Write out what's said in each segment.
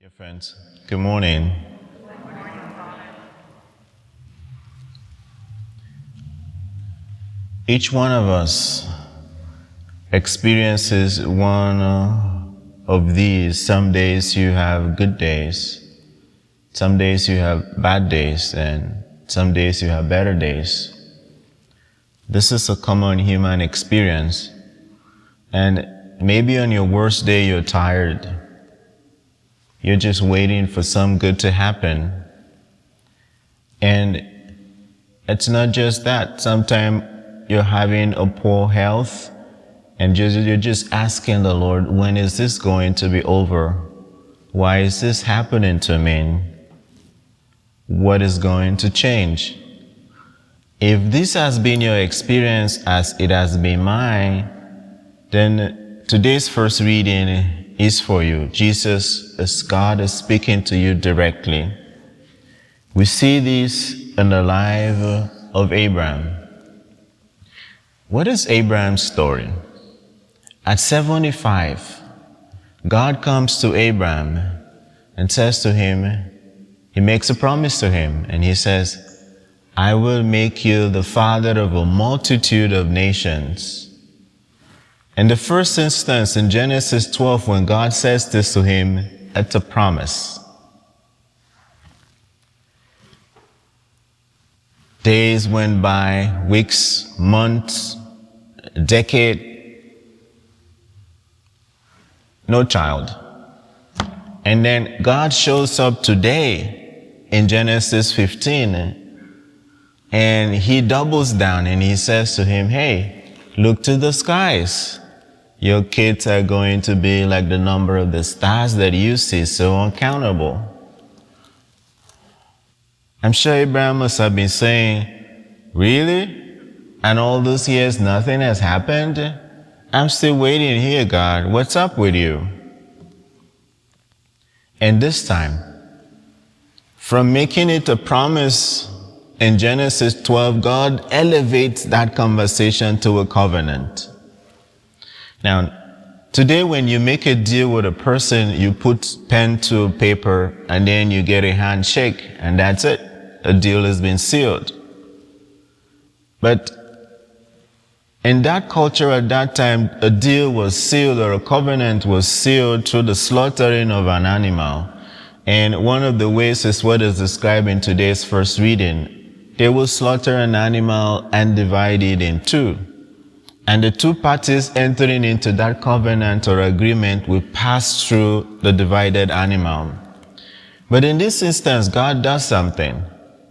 Dear friends, good morning. Each one of us experiences one of these. Some days you have good days, some days you have bad days, and some days you have better days. This is a common human experience, and maybe on your worst day you're tired. You're just waiting for some good to happen. And it's not just that. Sometimes you're having a poor health and you're just asking the Lord, when is this going to be over? Why is this happening to me? What is going to change? If this has been your experience as it has been mine, then today's first reading is for you. Jesus, as God, is speaking to you directly. We see this in the life of Abraham. What is Abraham's story? At 75, God comes to Abraham and says to him, he makes a promise to him, and he says, I will make you the father of a multitude of nations. In the first instance, in Genesis 12, when God says this to him, it's a promise. Days went by, weeks, months, a decade, no child. And then God shows up today in Genesis 15, and he doubles down and he says to him, hey, look to the skies. Your kids are going to be like the number of the stars that you see, so uncountable. I'm sure Abraham must have been saying, really? And all those years, nothing has happened? I'm still waiting here, God. What's up with you? And this time, from making it a promise in Genesis 12, God elevates that conversation to a covenant. Now, today when you make a deal with a person, you put pen to paper and then you get a handshake and that's it. A deal has been sealed. But in that culture at that time, a deal was sealed or a covenant was sealed through the slaughtering of an animal. And one of the ways is what is described in today's first reading. They will slaughter an animal and divide it in two. And the two parties entering into that covenant or agreement will pass through the divided animal. But in this instance, God does something.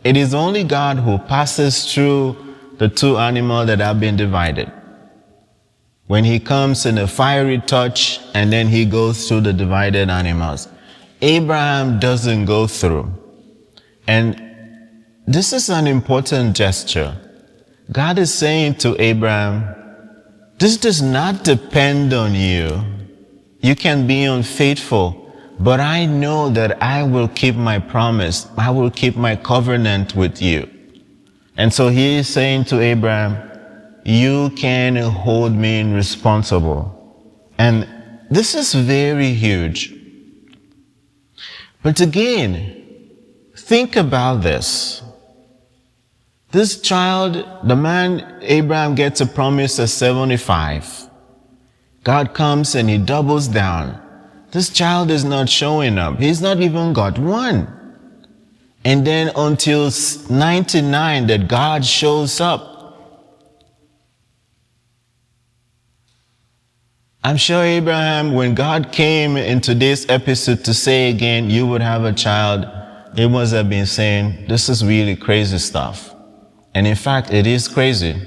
It is only God who passes through the two animals that have been divided. When he comes in a fiery touch and then he goes through the divided animals. Abraham doesn't go through. And this is an important gesture. God is saying to Abraham, this does not depend on you. You can be unfaithful, but I know that I will keep my promise. I will keep my covenant with you. And so he is saying to Abraham, you can hold me responsible. And this is very huge. But again, think about this. This child, the man Abraham gets a promise at 75. God comes and he doubles down. This child is not showing up. He's not even got one. And then until 99 that God shows up. I'm sure Abraham, when God came in today's episode to say again, you would have a child, he must have been saying, this is really crazy stuff. And in fact, it is crazy.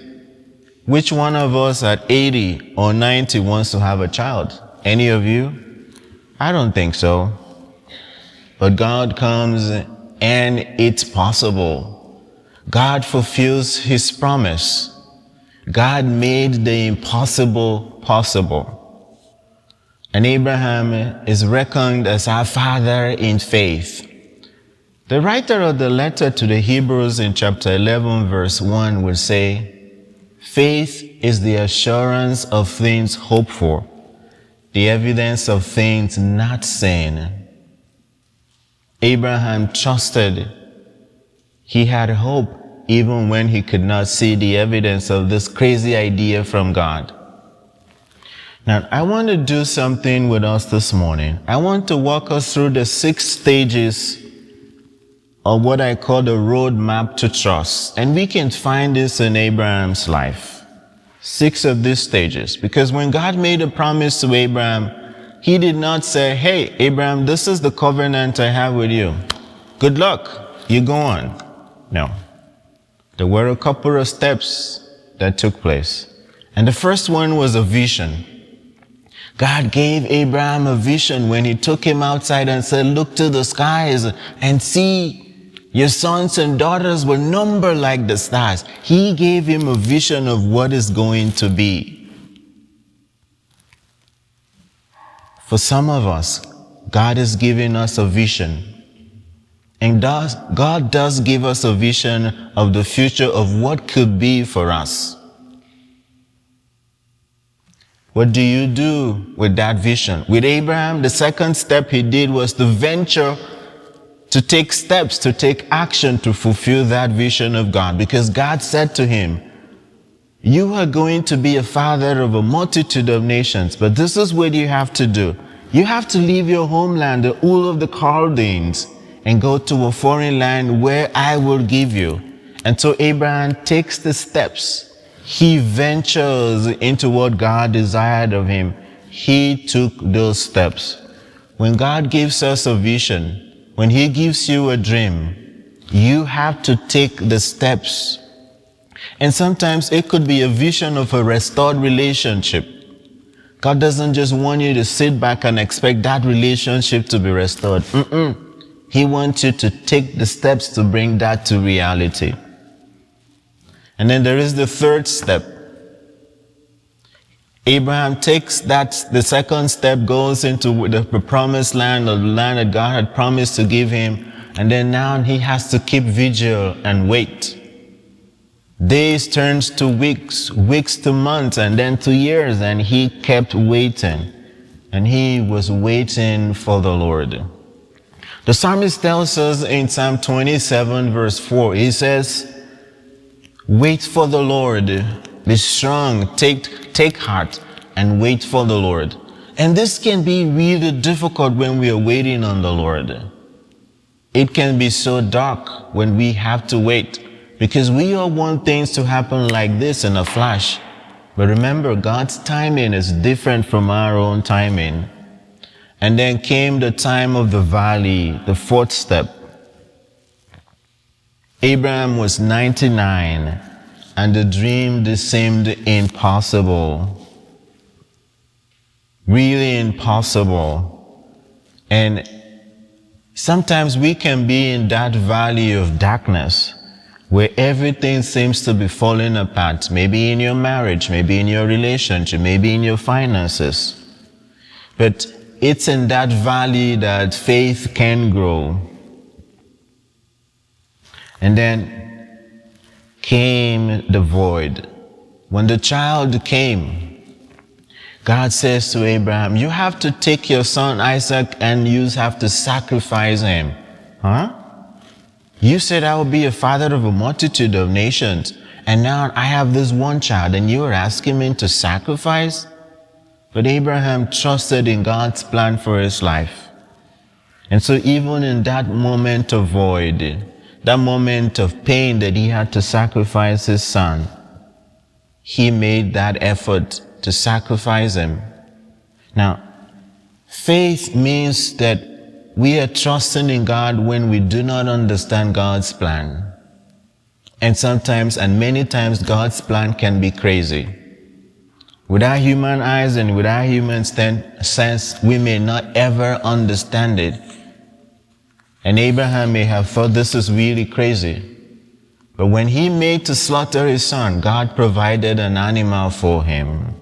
Which one of us at 80 or 90 wants to have a child? Any of you? I don't think so. But God comes and it's possible. God fulfills his promise. God made the impossible possible. And Abraham is reckoned as our father in faith. The writer of the letter to the Hebrews in chapter 11 verse 1 will say, faith is the assurance of things hoped for, the evidence of things not seen. Abraham trusted. He had hope even when he could not see the evidence of this crazy idea from God. Now, I want to do something with us this morning. I want to walk us through the 6 stages of what I call the roadmap to trust. And we can find this in Abraham's life. 6 of these stages. Because when God made a promise to Abraham, he did not say, hey, Abraham, this is the covenant I have with you. Good luck. You go on. No. There were a couple of steps that took place. And the first one was a vision. God gave Abraham a vision when he took him outside and said, look to the skies and see your sons and daughters will number like the stars. He gave him a vision of what is going to be. For some of us, God is giving us a vision. And God does give us a vision of the future of what could be for us. What do you do with that vision? With Abraham, the second step he did was to venture, to take steps, to take action to fulfill that vision of God. Because God said to him, you are going to be a father of a multitude of nations, but this is what you have to do. You have to leave your homeland, the Ur of the Chaldeans, and go to a foreign land where I will give you. And so Abraham takes the steps. He ventures into what God desired of him. He took those steps. When God gives us a vision, when he gives you a dream, you have to take the steps. And sometimes it could be a vision of a restored relationship. God doesn't just want you to sit back and expect that relationship to be restored. He wants you to take the steps to bring that to reality. And then there is the third step. Abraham takes that, the second step goes into the promised land, or the land that God had promised to give him. And then now he has to keep vigil and wait. Days turns to weeks, weeks to months, and then to years, and he kept waiting. And he was waiting for the Lord. The psalmist tells us in Psalm 27 verse 4, he says, wait for the Lord, be strong, take heart, and wait for the Lord. And this can be really difficult when we are waiting on the Lord. It can be so dark when we have to wait, because we all want things to happen like this in a flash. But remember, God's timing is different from our own timing. And then came the time of the valley, the fourth step. Abraham was 99, and the dream seemed impossible. Really impossible. And sometimes we can be in that valley of darkness where everything seems to be falling apart. Maybe in your marriage, maybe in your relationship, maybe in your finances. But it's in that valley that faith can grow. And then came the void. When the child came, God says to Abraham, you have to take your son Isaac and you have to sacrifice him. Huh? You said I will be a father of a multitude of nations, and now I have this one child and you are asking me to sacrifice? But Abraham trusted in God's plan for his life. And so even in that moment of void, that moment of pain that he had to sacrifice his son, he made that effort to sacrifice him. Now, faith means that we are trusting in God when we do not understand God's plan. And sometimes, and many times, God's plan can be crazy. With our human eyes and with our human sense, we may not ever understand it. And Abraham may have thought this is really crazy. But when he made to slaughter his son, God provided an animal for him.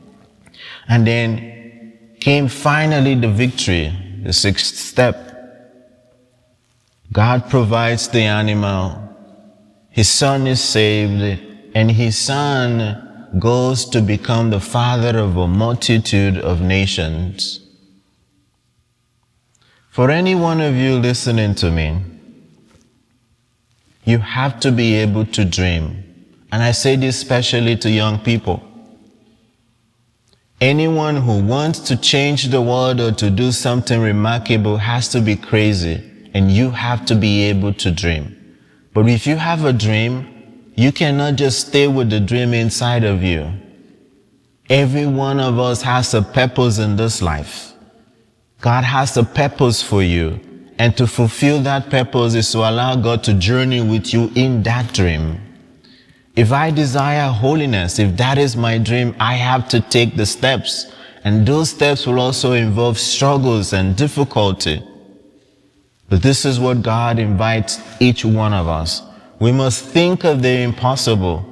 And then came finally the victory, the sixth step. God provides the animal. His son is saved, and his son goes to become the father of a multitude of nations. For any one of you listening to me, you have to be able to dream. And I say this especially to young people. Anyone who wants to change the world or to do something remarkable has to be crazy, and you have to be able to dream. But if you have a dream, you cannot just stay with the dream inside of you. Every one of us has a purpose in this life. God has a purpose for you, and to fulfill that purpose is to allow God to journey with you in that dream. If I desire holiness, if that is my dream, I have to take the steps, and those steps will also involve struggles and difficulty. But this is what God invites each one of us. We must think of the impossible,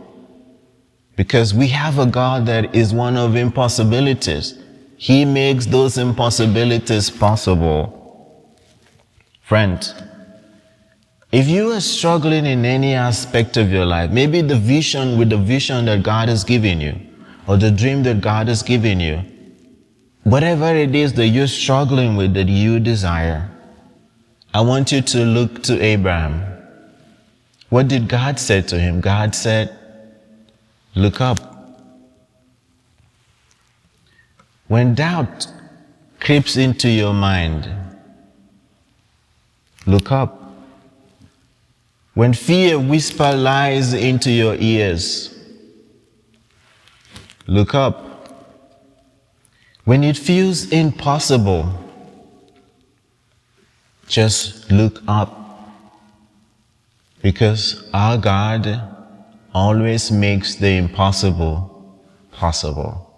because we have a God that is one of impossibilities. He makes those impossibilities possible. Friend, if you are struggling in any aspect of your life, maybe with the vision that God has given you, or the dream that God has given you, whatever it is that you're struggling with that you desire, I want you to look to Abraham. What did God say to him? God said, look up. When doubt creeps into your mind, look up. When fear whispers lies into your ears, look up. When it feels impossible, just look up. Because our God always makes the impossible possible.